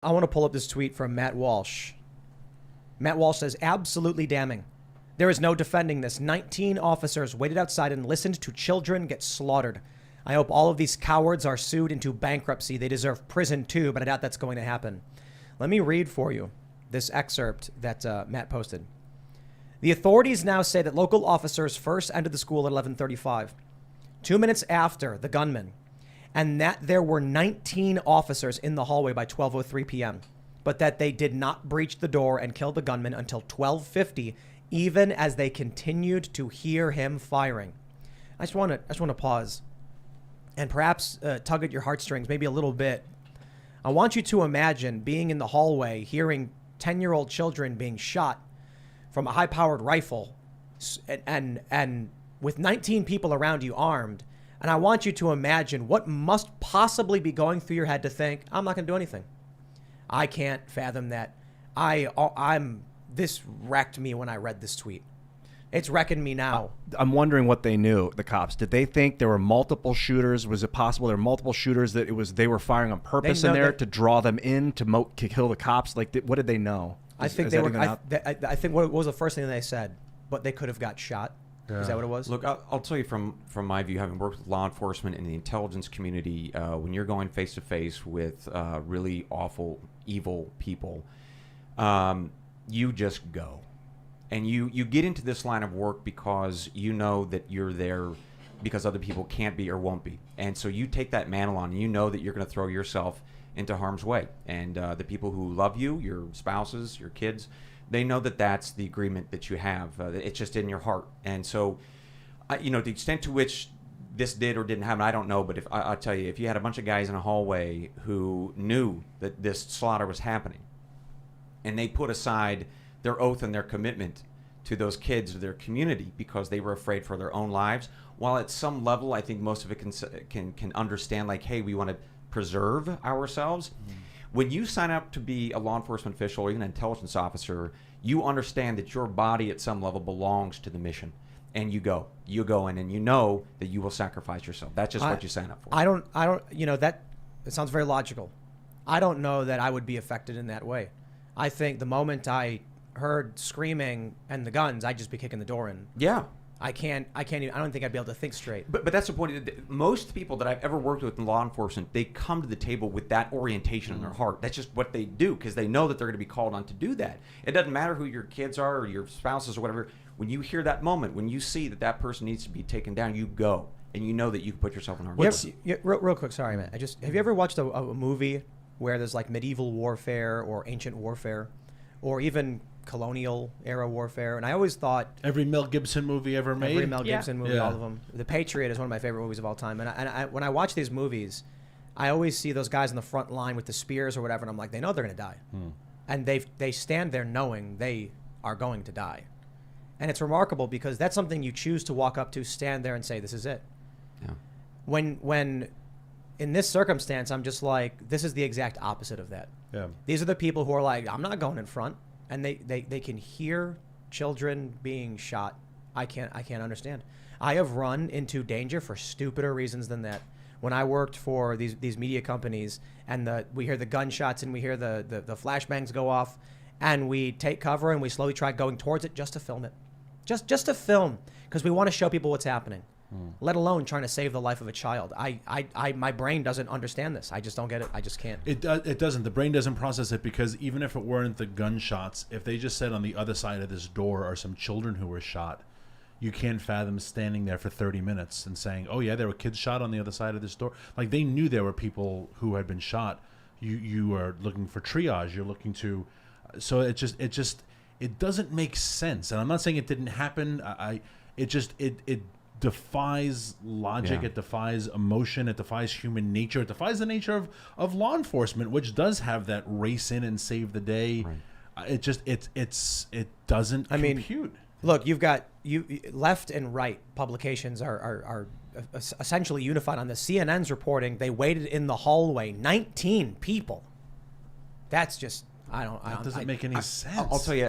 I want to pull up this tweet from Matt Walsh. Matt Walsh says, absolutely damning. There is no defending this. 19 officers waited outside and listened to children get slaughtered. I hope all of these cowards are sued into bankruptcy. They deserve prison too, but I doubt that's going to happen. Let me read for you this excerpt that Matt posted. The authorities now say that local officers first entered the school at 11:35, 2 minutes after the gunman, and that there were 19 officers in the hallway by 12:03 p.m., but that they did not breach the door and kill the gunman until 12:50, even as they continued to hear him firing. I just want to pause and perhaps tug at your heartstrings maybe a little bit. I want you to imagine being in the hallway, hearing 10-year-old children being shot from a high-powered rifle, and with 19 people around you armed. And I want you to imagine what must possibly be going through your head to think, I'm not going to do anything. I can't fathom that. This wrecked me when I read this tweet. It's wrecking me now. I'm wondering what they knew, the cops. Did they think there were multiple shooters? Was it possible there were multiple shooters that they were firing on purpose in there to draw them in to kill the cops? Like, what did they know? I think what was the first thing they said? But they could have got shot. Yeah. Is that what it was? Look, I'll tell you from my view, having worked with law enforcement and the intelligence community, when you're going face to face with really awful, evil people, you just go. And you get into this line of work because you know that you're there because other people can't be or won't be. And so you take that mantle on, and you know that you're going to throw yourself into harm's way. And the people who love you, your spouses, your kids, they know that that's the agreement that you have. It's just in your heart. And so, the extent to which this did or didn't happen, I don't know. But I'll tell you, if you had a bunch of guys in a hallway who knew that this slaughter was happening, and they put aside their oath and their commitment to those kids or their community because they were afraid for their own lives, while at some level I think most of it can understand, like, hey, we want to preserve ourselves. When you sign up to be a law enforcement official or even an intelligence officer, you understand that your body at some level belongs to the mission, and you go in, and you know that you will sacrifice yourself. That's just what you sign up for. I don't that it sounds very logical. I don't know that I would be affected in that way. I think the moment I heard screaming and the guns, I'd just be kicking the door in. Yeah. I don't think I'd be able to think straight. But that's the point. Most people that I've ever worked with in law enforcement, they come to the table with that orientation in their heart. That's just what they do because they know that they're going to be called on to do that. It doesn't matter who your kids are or your spouses or whatever. When you hear that moment, when you see that person needs to be taken down, you go. And you know that you can put yourself in harm's way. Real quick, sorry, man. Have you ever watched a movie where there's like medieval warfare or ancient warfare or even colonial era warfare? And I always thought every Mel Gibson movie ever made. Every Mel Gibson movie, all of them. The Patriot is one of my favorite movies of all time. And when I watch these movies, I always see those guys in the front line with the spears or whatever, and I'm like, they know they're going to die. And they stand there knowing they are going to die. And it's remarkable because that's something you choose to walk up to, stand there and say, this is it. Yeah. When in this circumstance, I'm just like, this is the exact opposite of that. Yeah. These are the people who are like, I'm not going in front. And they can hear children being shot. I can't understand. I have run into danger for stupider reasons than that. When I worked for these media companies, and we hear the gunshots and we hear the flashbangs go off, and we take cover and we slowly try going towards it just to film it, just to film, because we want to show people what's happening. Let alone trying to save the life of a child. My brain doesn't understand this. I just don't get it. I just can't. It doesn't. The brain doesn't process it because even if it weren't the gunshots, if they just said on the other side of this door are some children who were shot, you can't fathom standing there for 30 minutes and saying, oh yeah, there were kids shot on the other side of this door. Like, they knew there were people who had been shot. You are looking for triage. You're looking to, so it doesn't make sense. And I'm not saying it didn't happen. It defies logic. It defies emotion. It defies human nature. It defies the nature of law enforcement, which does have that race in and save the day. Right. It doesn't compute. Look, you've got left and right publications are essentially unified on this. CNN's reporting they waited in the hallway, 19 people. That's just, That doesn't make any sense. I'll tell you.